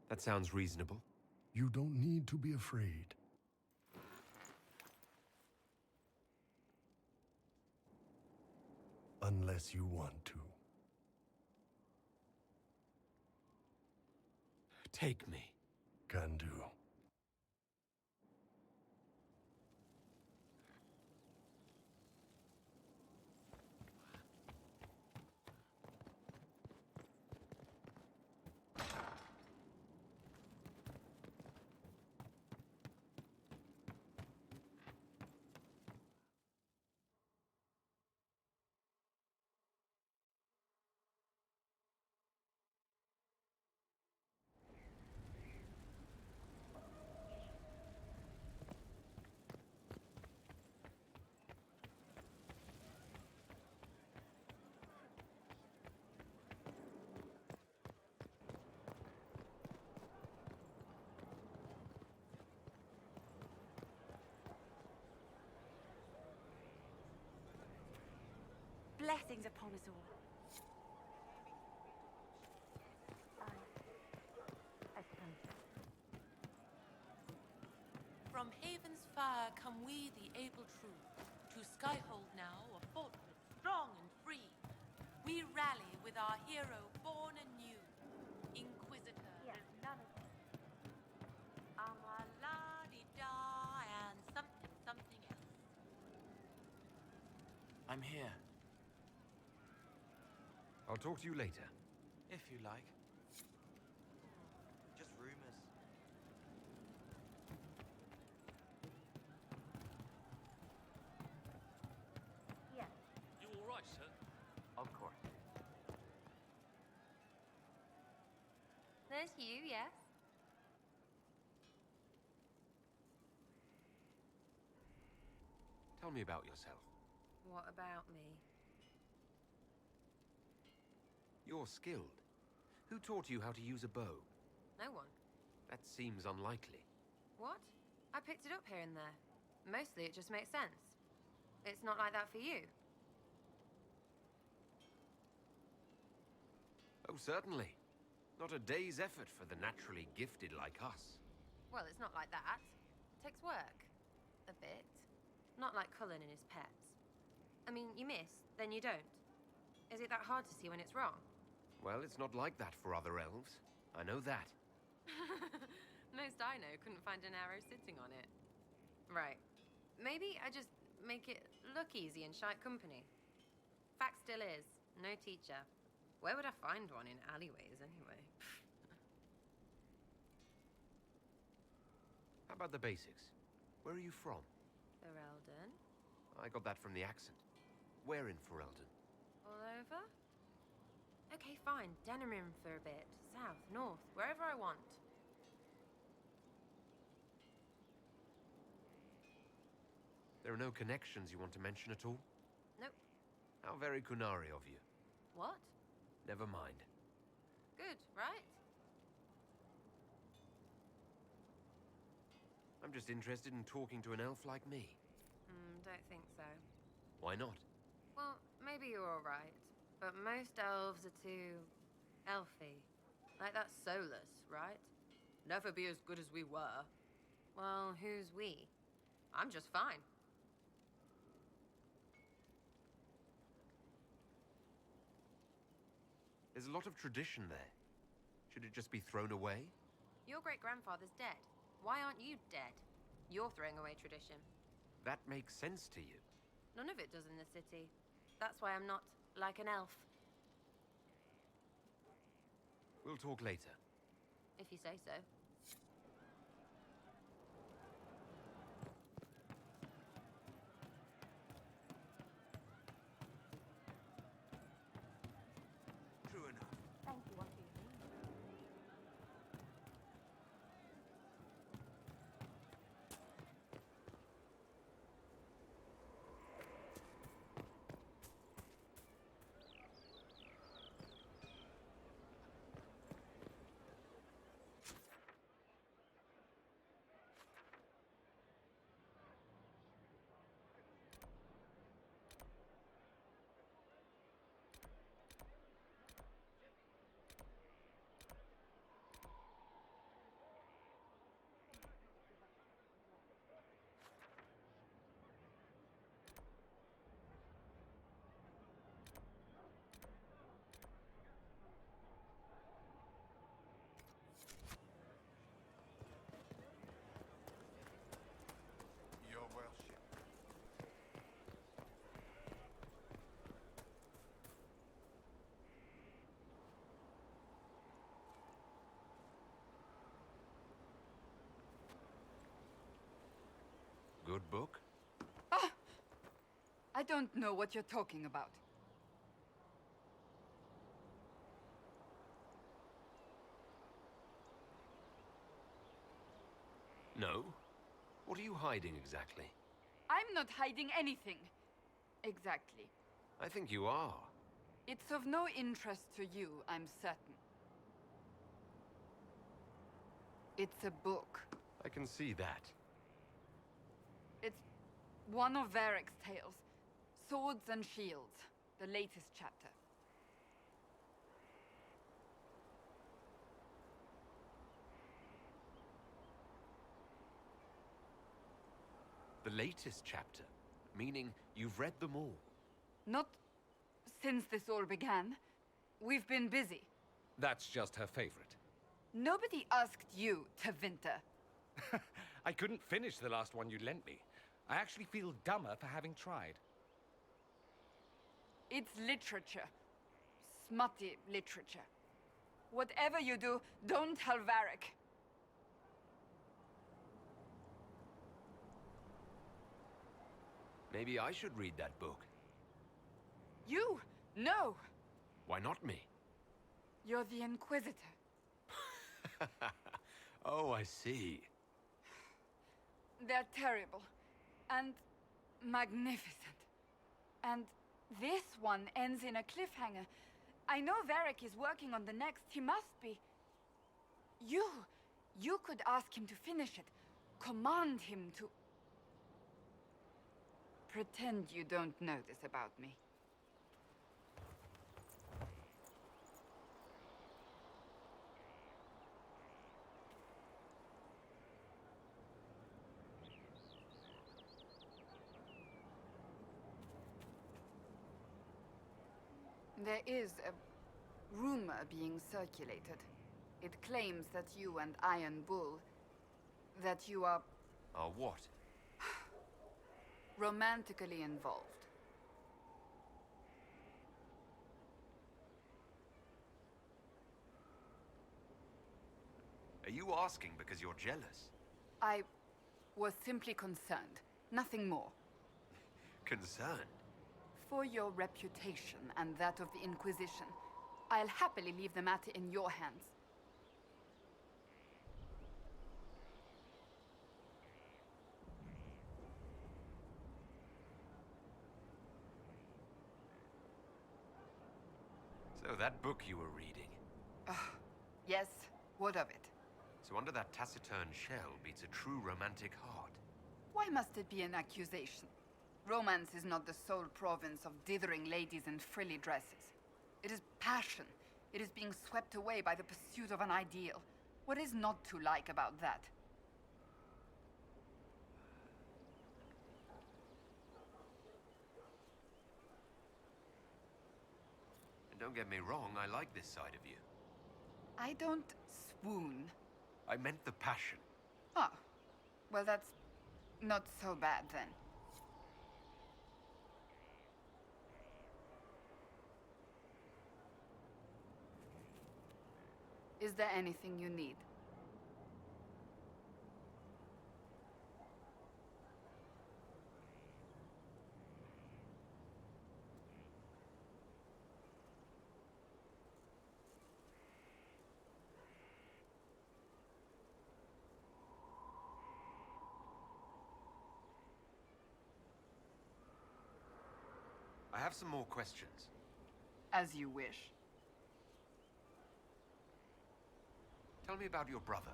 B: That sounds reasonable.
N: You don't need to be afraid. Unless you want to.
B: Take me.
N: Can do.
L: Blessings upon us all.
O: From Haven's fire come we, the able true, to Skyhold now, a fortress strong and free. We rally with our hero born anew, Inquisitor.
L: Yes, none of them.
O: La-di-da, and something else.
P: I'm here.
B: I'll talk to you later.
P: If you like. Just rumors.
L: Yes.
J: You all right, sir?
P: Of course.
A: There's you, yes?
B: Tell me about yourself.
A: What about me?
B: You're skilled. Who taught you how to use a bow?
A: No one.
B: That seems unlikely.
A: What? I picked it up here and there. Mostly it just makes sense. It's not like that for you.
B: Oh, certainly. Not a day's effort for the naturally gifted like us.
A: Well, it's not like that. It takes work. A bit. Not like Cullen and his pets. I mean, you miss, then you don't. Is it that hard to see when it's wrong?
B: Well, it's not like that for other elves. I know that.
A: Most I know couldn't find an arrow sitting on it. Right. Maybe I just make it look easy in shite company. Fact still is, no teacher. Where would I find one in alleyways, anyway?
B: How about the basics? Where are you from?
A: Ferelden?
B: I got that from the accent. Where in Ferelden?
A: All over? Okay, fine. Denerim for a bit. South, north, wherever I want.
B: There are no connections you want to mention at all?
A: Nope.
B: How very Kunari of you.
A: What?
B: Never mind.
A: Good, right?
B: I'm just interested in talking to an elf like me.
A: Don't think so.
B: Why not?
A: Well, maybe you're all right. But most elves are too... elfy. Like that Solus, right? Never be as good as we were. Well, who's we? I'm just fine.
B: There's a lot of tradition there. Should it just be thrown away?
A: Your great-grandfather's dead. Why aren't you dead? You're throwing away tradition.
B: That makes sense to you.
A: None of it does in the city. That's why I'm not like an elf.
B: We'll talk later.
A: If you say so.
P: True enough.
L: Thank you, what do you mean?
E: Your worship.
B: Good book?
Q: Ah! I don't know what you're talking about.
B: No? What are you hiding exactly?
Q: I'm not hiding anything. Exactly.
B: I think you are.
Q: It's of no interest to you, I'm certain. It's a book.
B: I can see that.
Q: It's one of Varric's tales. Swords and shields. The latest chapter.
B: The latest chapter? Meaning you've read them all?
Q: Not since this all began. We've been busy.
H: That's just her favorite.
Q: Nobody asked you to winter.
H: I couldn't finish the last one you lent me. I actually feel dumber for having tried.
Q: It's literature. Smutty literature. Whatever you do, don't tell Varric.
B: Maybe I should read that book.
Q: You? No!
B: Why not me?
Q: You're the Inquisitor.
B: Oh, I see.
Q: They're terrible. And magnificent. And this one ends in a cliffhanger. I know Varric is working on the next. He must be. You could ask him to finish it. Command him to... Pretend you don't know this about me. There is a rumor being circulated. It claims that you and Iron Bull... that you are...
B: What?
Q: romantically involved.
B: Are you asking because you're jealous?
Q: I was simply concerned. Nothing more.
B: Concerned?
Q: For your reputation and that of the Inquisition, I'll happily leave the matter in your hands.
B: So that book you were reading.
Q: Yes, what of it?
B: So under that taciturn shell beats a true romantic heart.
Q: Why must it be an accusation? Romance is not the sole province of dithering ladies in frilly dresses. It is passion. It is being swept away by the pursuit of an ideal. What is not to like about that?
B: And don't get me wrong, I like this side of you.
Q: I don't swoon.
B: I meant the passion.
Q: Oh, well that's not so bad then. Is there anything you need?
B: I have some more questions.
Q: As you wish.
B: Tell me about your brother.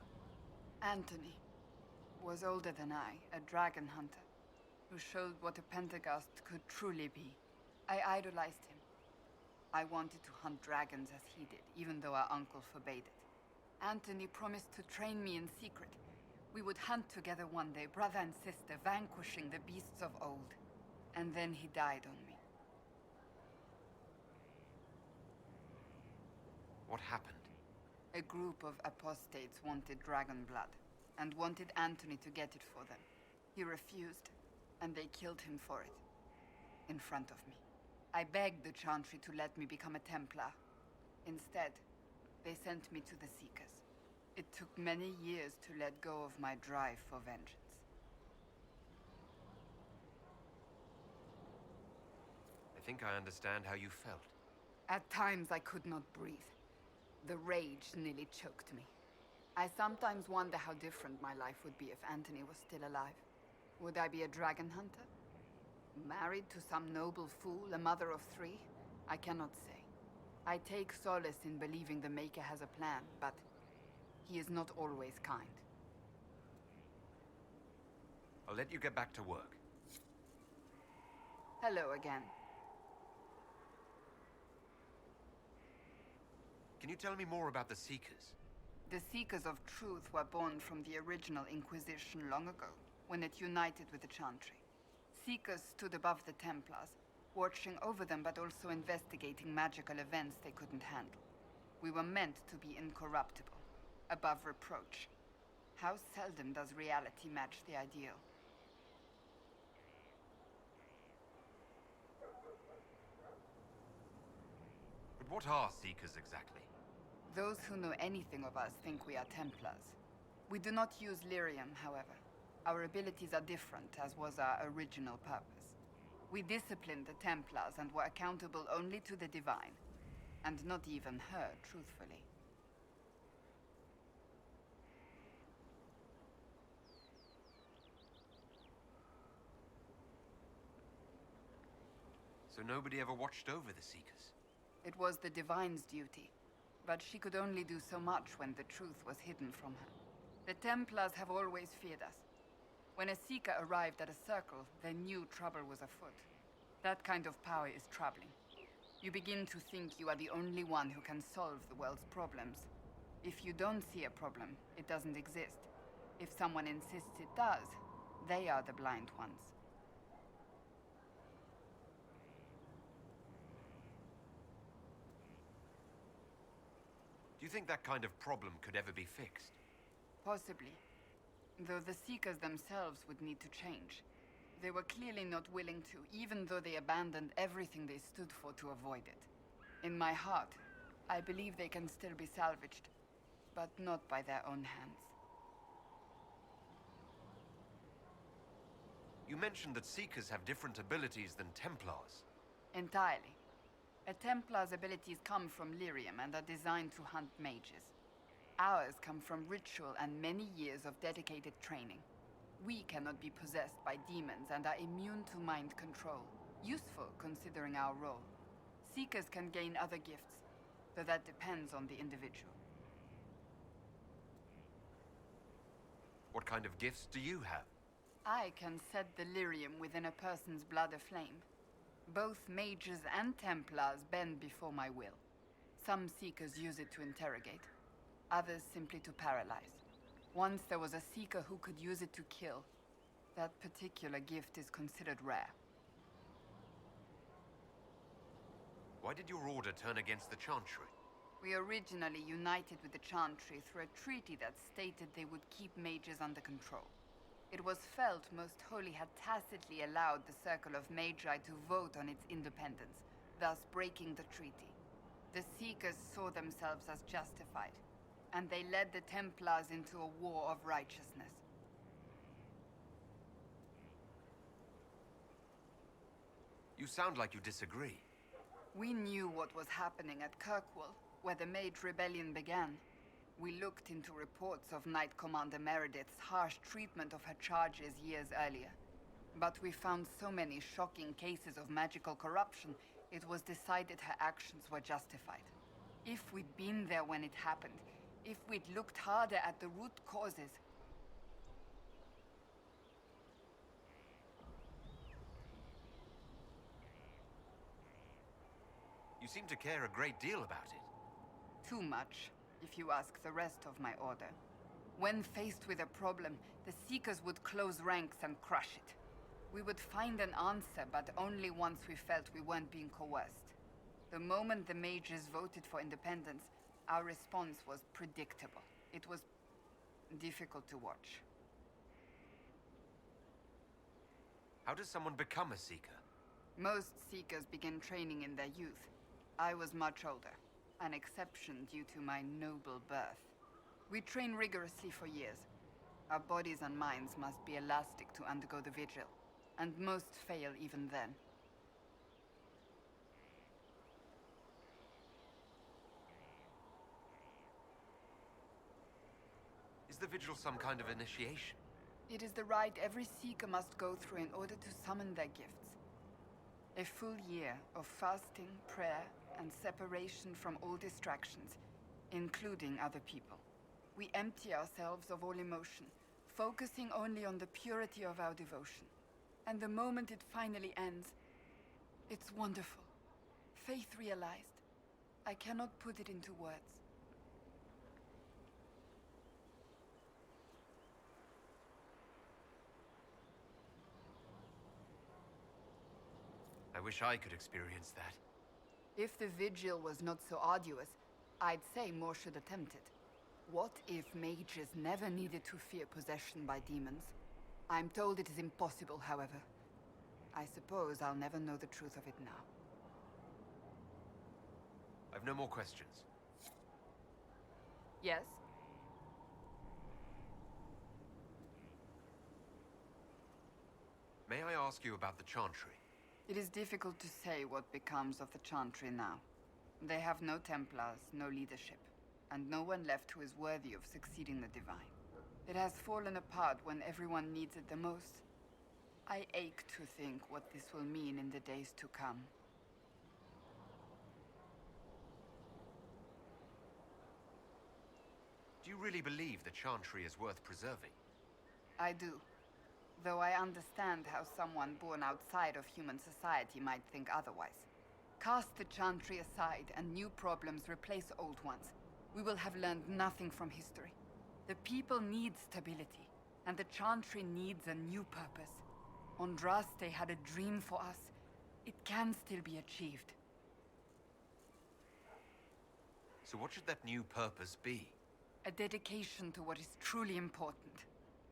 Q: Anthony was older than I, a dragon hunter, who showed what a Pentagast could truly be. I idolized him. I wanted to hunt dragons as he did, even though our uncle forbade it. Anthony promised to train me in secret. We would hunt together one day, brother and sister, vanquishing the beasts of old. And then he died on me.
B: What happened?
Q: A group of apostates wanted dragon blood, and wanted Anthony to get it for them. He refused, and they killed him for it. In front of me. I begged the Chantry to let me become a Templar. Instead, they sent me to the Seekers. It took many years to let go of my drive for vengeance.
B: I think I understand how you felt.
Q: At times I could not breathe. The rage nearly choked me. I sometimes wonder how different my life would be if Anthony was still alive. Would I be a dragon hunter? Married to some noble fool, a mother of 3? I cannot say. I take solace in believing the Maker has a plan, but he is not always kind.
B: I'll let you get back to work.
Q: Hello again.
B: Can you tell me more about the Seekers?
Q: The Seekers of Truth were born from the original Inquisition long ago, when it united with the Chantry. Seekers stood above the Templars, watching over them but also investigating magical events they couldn't handle. We were meant to be incorruptible, above reproach. How seldom does reality match the ideal?
B: But what are Seekers exactly?
Q: Those who know anything of us think we are Templars. We do not use lyrium, however. Our abilities are different, as was our original purpose. We disciplined the Templars and were accountable only to the Divine. And not even her, truthfully.
B: So nobody ever watched over the Seekers?
Q: It was the Divine's duty. But she could only do so much when the truth was hidden from her. The Templars have always feared us. When a Seeker arrived at a circle, they knew trouble was afoot. That kind of power is troubling. You begin to think you are the only one who can solve the world's problems. If you don't see a problem, it doesn't exist. If someone insists it does, they are the blind ones.
B: Do you think that kind of problem could ever be fixed?
Q: Possibly. Though the Seekers themselves would need to change. They were clearly not willing to, even though they abandoned everything they stood for to avoid it. In my heart, I believe they can still be salvaged, but not by their own hands.
B: You mentioned that Seekers have different abilities than Templars.
Q: Entirely. A Templar's abilities come from lyrium and are designed to hunt mages. Ours come from ritual and many years of dedicated training. We cannot be possessed by demons and are immune to mind control. Useful, considering our role. Seekers can gain other gifts, though that depends on the individual.
B: What kind of gifts do you have?
Q: I can set the lyrium within a person's blood aflame. Both mages and Templars bend before my will. Some Seekers use it to interrogate, others simply to paralyze. Once there was a Seeker who could use it to kill. That particular gift is considered rare.
B: Why did your order turn against the Chantry?
Q: We originally united with the Chantry through a treaty that stated they would keep mages under control. It was felt Most Holy had tacitly allowed the Circle of Magi to vote on its independence, thus breaking the treaty. The Seekers saw themselves as justified, and they led the Templars into a war of righteousness.
B: You sound like you disagree.
Q: We knew what was happening at Kirkwall, where the Mage Rebellion began. We looked into reports of Knight Commander Meredith's harsh treatment of her charges years earlier. But we found so many shocking cases of magical corruption, it was decided her actions were justified. If we'd been there when it happened, if we'd looked harder at the root causes...
B: You seem to care a great deal about it.
Q: Too much, if you ask the rest of my order. When faced with a problem, the Seekers would close ranks and crush it. We would find an answer, but only once we felt we weren't being coerced. The moment the mages voted for independence, our response was predictable. It was difficult to watch.
B: How does someone become a Seeker?
Q: Most Seekers begin training in their youth. I was much older, an exception due to my noble birth. We train rigorously for years. Our bodies and minds must be elastic to undergo the vigil, and most fail even then.
B: Is the vigil some kind of initiation?
Q: It is the rite every Seeker must go through in order to summon their gifts. A full year of fasting, prayer, and separation from all distractions, including other people. We empty ourselves of all emotion, focusing only on the purity of our devotion. And the moment it finally ends, it's wonderful. Faith realized. I cannot put it into words.
B: I wish I could experience that.
Q: If the vigil was not so arduous, I'd say more should attempt it. What if mages never needed to fear possession by demons? I'm told it is impossible, however. I suppose I'll never know the truth of it now.
B: I've no more questions.
Q: Yes?
B: May I ask you about the Chantry?
Q: It is difficult to say what becomes of the Chantry now. They have no Templars, no leadership, and no one left who is worthy of succeeding the Divine. It has fallen apart when everyone needs it the most. I ache to think what this will mean in the days to come.
B: Do you really believe the Chantry is worth preserving?
Q: I do. Though I understand how someone born outside of human society might think otherwise. Cast the Chantry aside and new problems replace old ones. We will have learned nothing from history. The people need stability, and the Chantry needs a new purpose. Andraste had a dream for us. It can still be achieved.
B: So what should that new purpose be?
Q: A dedication to what is truly important.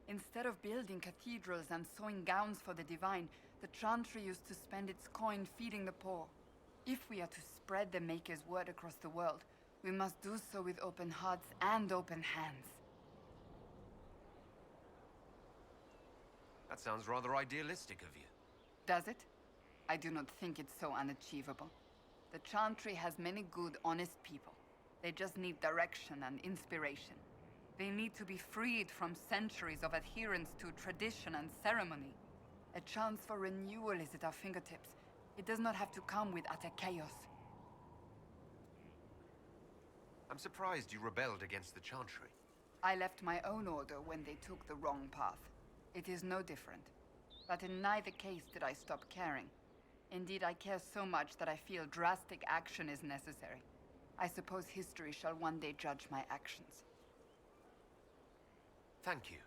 Q: Instead of building cathedrals and sewing gowns for the Divine, the Chantry used to spend its coin feeding the poor. If we are to spread the Maker's word across the world, we must do so with open hearts and open hands.
B: That sounds rather idealistic of you.
Q: Does it? I do not think it's so unachievable. The Chantry has many good, honest people. They just need direction and inspiration. They need to be freed from centuries of adherence to tradition and ceremony. A chance for renewal is at our fingertips. It does not have to come with utter chaos.
B: I'm surprised you rebelled against the Chantry.
Q: I left my own order when they took the wrong path. It is no different. But in neither case did I stop caring. Indeed, I care so much that I feel drastic action is necessary. I suppose history shall one day judge my actions.
B: Thank you.